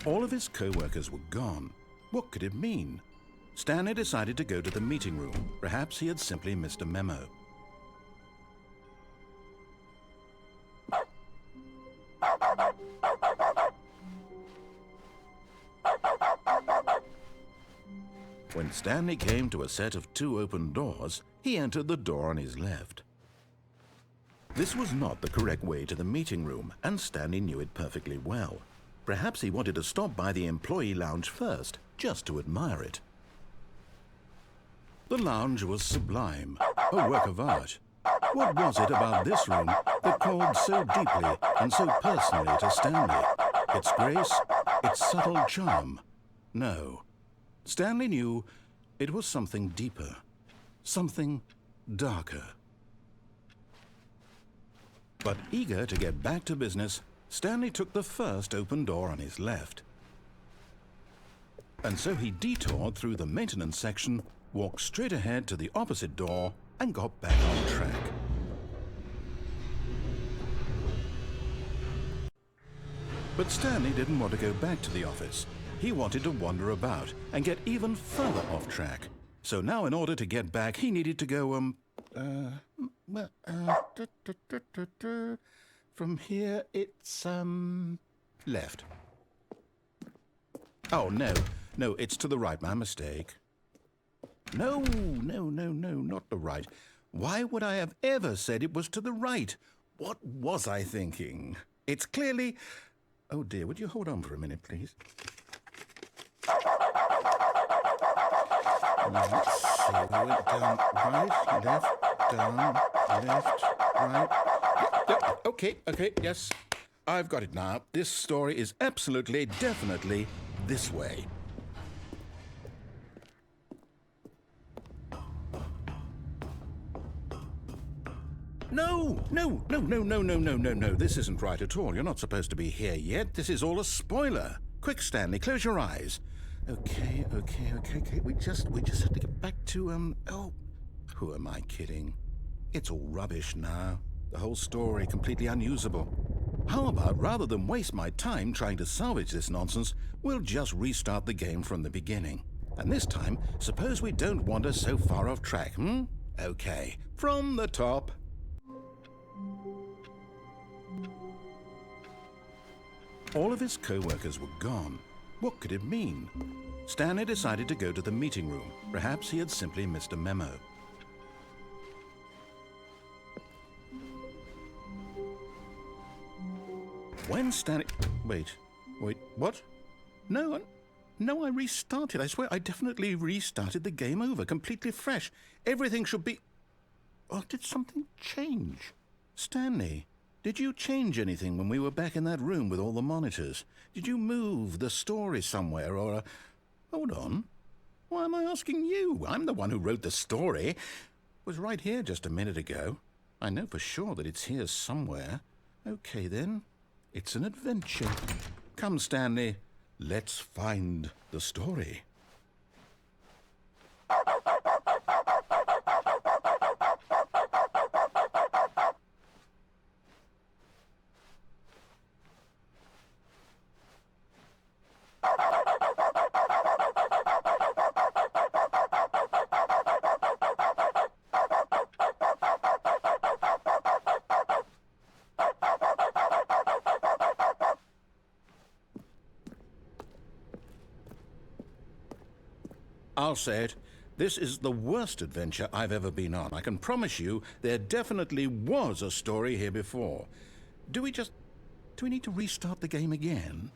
All of his co-workers were gone. What could it mean? Stanley decided to go to the meeting room. Perhaps he had simply missed a memo. When Stanley came to a set of 2 open doors, he entered the door on his left. This was not the correct way to the meeting room, and Stanley knew it perfectly well. Perhaps he wanted to stop by the employee lounge first, just to admire it. The lounge was sublime, a work of art. What was it about this room that called so deeply and so personally to Stanley? Its grace, its subtle charm? No. Stanley knew it was something deeper, something darker. But eager to get back to business, Stanley took the first open door on his left. And so he detoured through the maintenance section, walked straight ahead to the opposite door, and got back on track. But Stanley didn't want to go back to the office. He wanted to wander about and get even further off track. So now in order to get back, he needed to go, from here it's, left. Oh, no, it's to the right, my mistake. No, not the right. Why would I have ever said it was to the right? What was I thinking? It's clearly... Oh dear, would you hold on for a minute, please? Let's see, we went down right, left, down, left, right. Yep, okay, yes. I've got it now. This story is absolutely, definitely this way. No. This isn't right at all. You're not supposed to be here yet. This is all a spoiler. Quick, Stanley, close your eyes. Okay. We just have to get back to, oh, who am I kidding? It's all rubbish now. The whole story completely unusable. How about, rather than waste my time trying to salvage this nonsense, we'll just restart the game from the beginning. And this time, suppose we don't wander so far off track, Okay, from the top. All of his co-workers were gone. What could it mean? Stanley decided to go to the meeting room. Perhaps he had simply missed a memo. When Stanley... Wait, what? No, I restarted. I swear, I definitely restarted the game over, completely fresh. Everything should be... Oh, did something change? Stanley, did you change anything when we were back in that room with all the monitors? Did you move the story somewhere or... Hold on. Why am I asking you? I'm the one who wrote the story. It was right here just a minute ago. I know for sure that it's here somewhere. Okay, then. It's an adventure. Come, Stanley. Let's find the story. I'll say it. This is the worst adventure I've ever been on. I can promise you there definitely was a story here before. Do we need to restart the game again?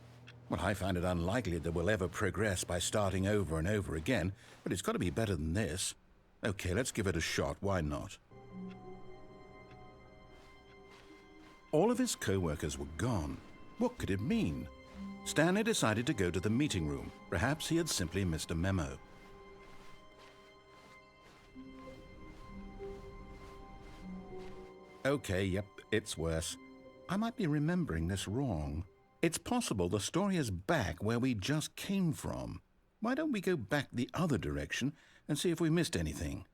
Well, I find it unlikely that we'll ever progress by starting over and over again, but it's got to be better than this. Okay, let's give it a shot. Why not? All of his co-workers were gone. What could it mean? Stanley decided to go to the meeting room. Perhaps he had simply missed a memo. Okay, yep, it's worse. I might be remembering this wrong. It's possible the story is back where we just came from. Why don't we go back the other direction and see if we missed anything?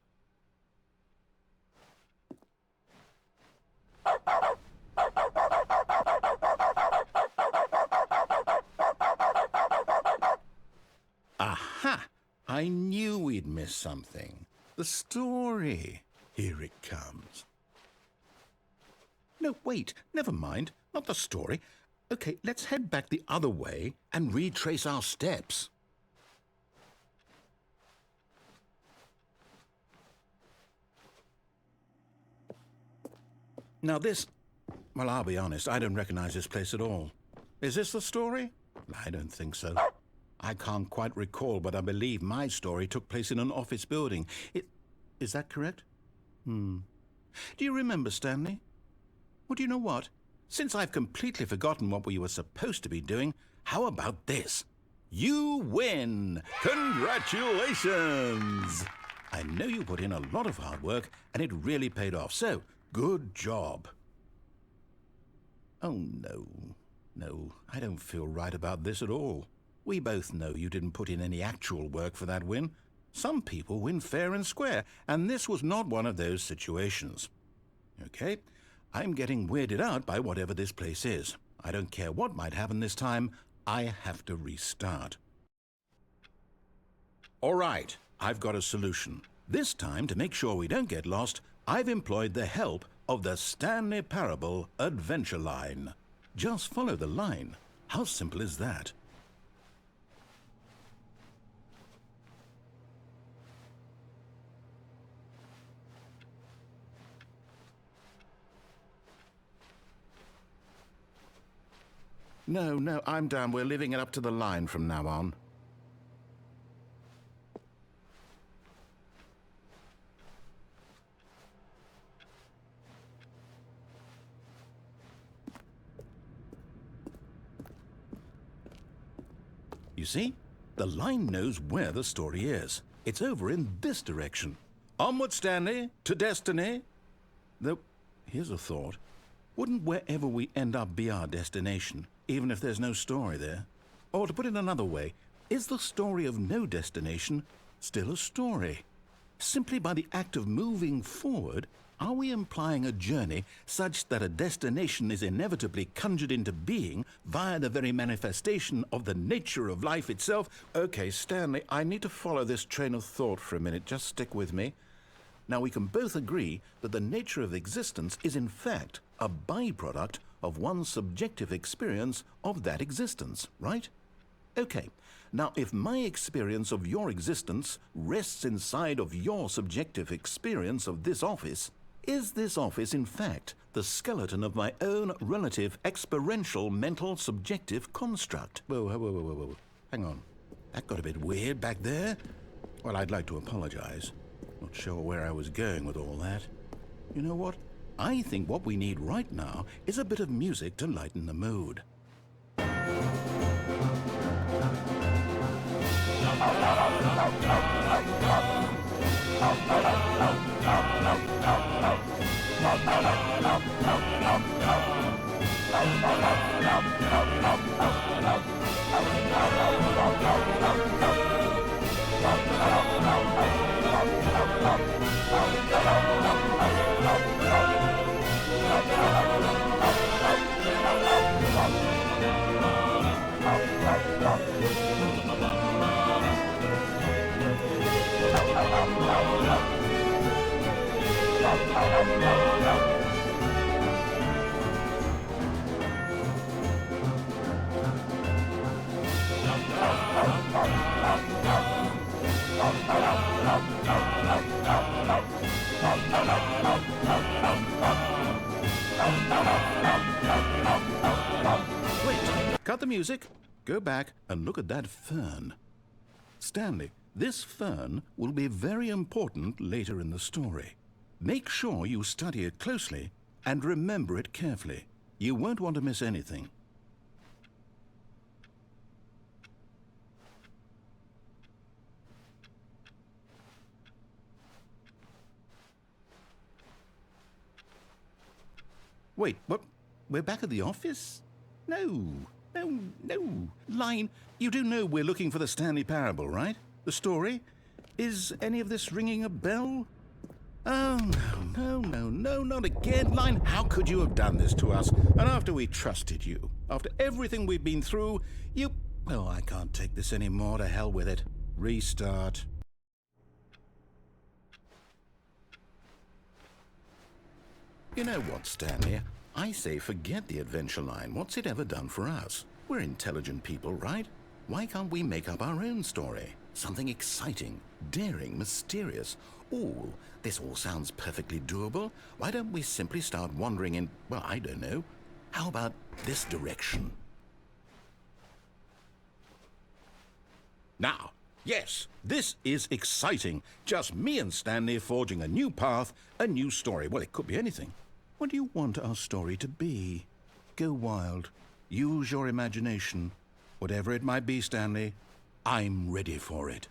Aha! I knew we'd miss something. The story. Here it comes. No, wait, never mind. Not the story. Okay, let's head back the other way and retrace our steps. Now this... Well, I'll be honest, I don't recognize this place at all. Is this the story? I don't think so. I can't quite recall, but I believe my story took place in an office building. Is that correct? Do you remember, Stanley? Well, do you know what? Since I've completely forgotten what we were supposed to be doing, how about this? You win! Congratulations! I know you put in a lot of hard work, and it really paid off, so good job. Oh, no, I don't feel right about this at all. We both know you didn't put in any actual work for that win. Some people win fair and square, and this was not one of those situations. Okay, I'm getting weirded out by whatever this place is. I don't care what might happen this time, I have to restart. All right, I've got a solution. This time, to make sure we don't get lost, I've employed the help of the Stanley Parable Adventure Line. Just follow the line. How simple is that? No, I'm down. We're leaving it up to the line from now on. You see? The line knows where the story is. It's over in this direction. Onward, Stanley, to destiny. Though, here's a thought. Wouldn't wherever we end up be our destination, even if there's no story there? Or to put it another way, is the story of no destination still a story? Simply by the act of moving forward, are we implying a journey such that a destination is inevitably conjured into being via the very manifestation of the nature of life itself? Okay, Stanley, I need to follow this train of thought for a minute. Just stick with me. Now, we can both agree that the nature of existence is in fact a byproduct of one's subjective experience of that existence, right? Okay, now if my experience of your existence rests inside of your subjective experience of this office, is this office in fact the skeleton of my own relative experiential mental subjective construct? Whoa. Hang on. That got a bit weird back there. Well, I'd like to apologize. Not sure where I was going with all that. You know what? I think what we need right now is a bit of music to lighten the mood. Wait, cut the music. Go back and look at that fern. Stanley, this fern will be very important later in the story. Make sure you study it closely and remember it carefully. You won't want to miss anything. Wait, what? We're back at the office? No. Line, you do know we're looking for the Stanley Parable, right? The story? Is any of this ringing a bell? Oh, no, not again. Line, how could you have done this to us? And after we trusted you, after everything we've been through, you... Oh, I can't take this anymore. To hell with it. Restart. You know what, Stanley? I say forget the adventure line. What's it ever done for us? We're intelligent people, right? Why can't we make up our own story? Something exciting, daring, mysterious. Ooh, this all sounds perfectly doable. Why don't we simply start wandering in, well, I don't know. How about this direction? Now, yes, this is exciting. Just me and Stanley forging a new path, a new story. Well, it could be anything. What do you want our story to be? Go wild. Use your imagination. Whatever it might be, Stanley, I'm ready for it.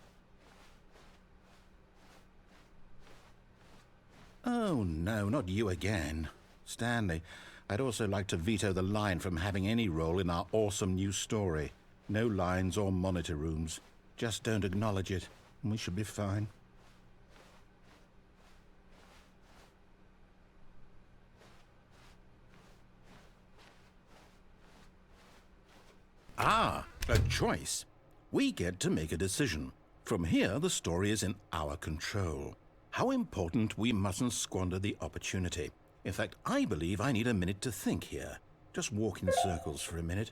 Oh, no, not you again. Stanley, I'd also like to veto the line from having any role in our awesome new story. No lines or monitor rooms. Just don't acknowledge it, and we should be fine. Ah, a choice. We get to make a decision. From here, the story is in our control. How important we mustn't squander the opportunity. In fact, I believe I need a minute to think here. Just walk in circles for a minute.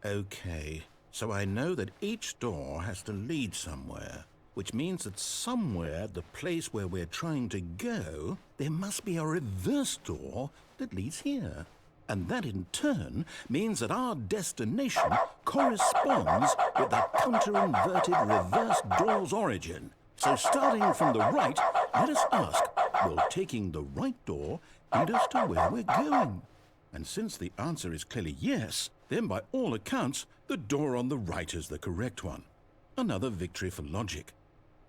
Okay, so I know that each door has to lead somewhere, which means that somewhere, the place where we're trying to go, there must be a reverse door that leads here. And that in turn means that our destination corresponds with that counter-inverted reverse door's origin. So starting from the right, let us ask, will taking the right door lead us to where we're going? And since the answer is clearly yes, then by all accounts, the door on the right is the correct one. Another victory for logic.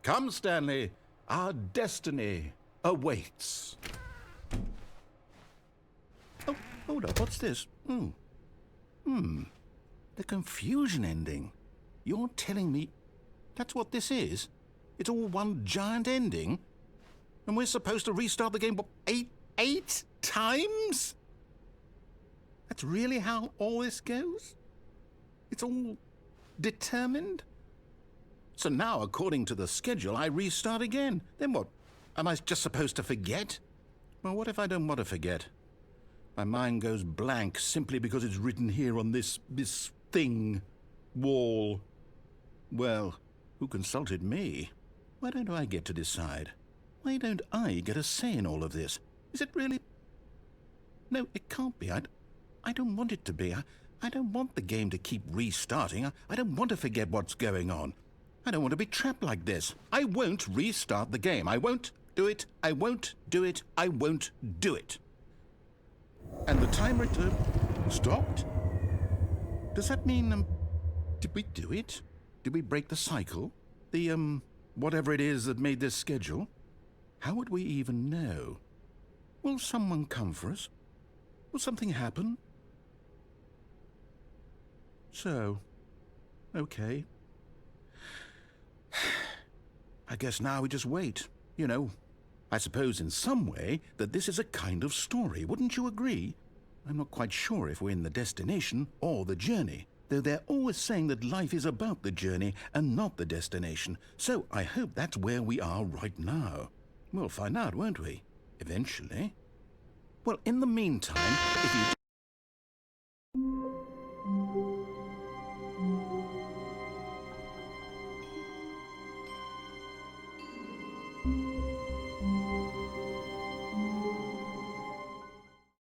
Come, Stanley, our destiny awaits. Oh, hold up, what's this? The confusion ending. You're telling me that's what this is? It's all one giant ending? And we're supposed to restart the game, what, eight times? That's really how all this goes? It's all determined? So now, according to the schedule, I restart again. Then what? Am I just supposed to forget? Well, what if I don't want to forget? My mind goes blank simply because it's written here on this thing, wall. Well, who consulted me? Why don't I get to decide? Why don't I get a say in all of this? Is it really? No, it can't be. I don't want it to be. I don't want the game to keep restarting. I don't want to forget what's going on. I don't want to be trapped like this. I won't restart the game. I won't do it. I won't do it. I won't do it. And the timer stopped? Does that mean, did we do it? Did we break the cycle? The, whatever it is that made this schedule? How would we even know? Will someone come for us? Will something happen? So, okay. I guess now we just wait, you know. I suppose in some way that this is a kind of story, wouldn't you agree? I'm not quite sure if we're in the destination or the journey, though they're always saying that life is about the journey and not the destination, so I hope that's where we are right now. We'll find out, won't we? Eventually. Well, in the meantime, if you...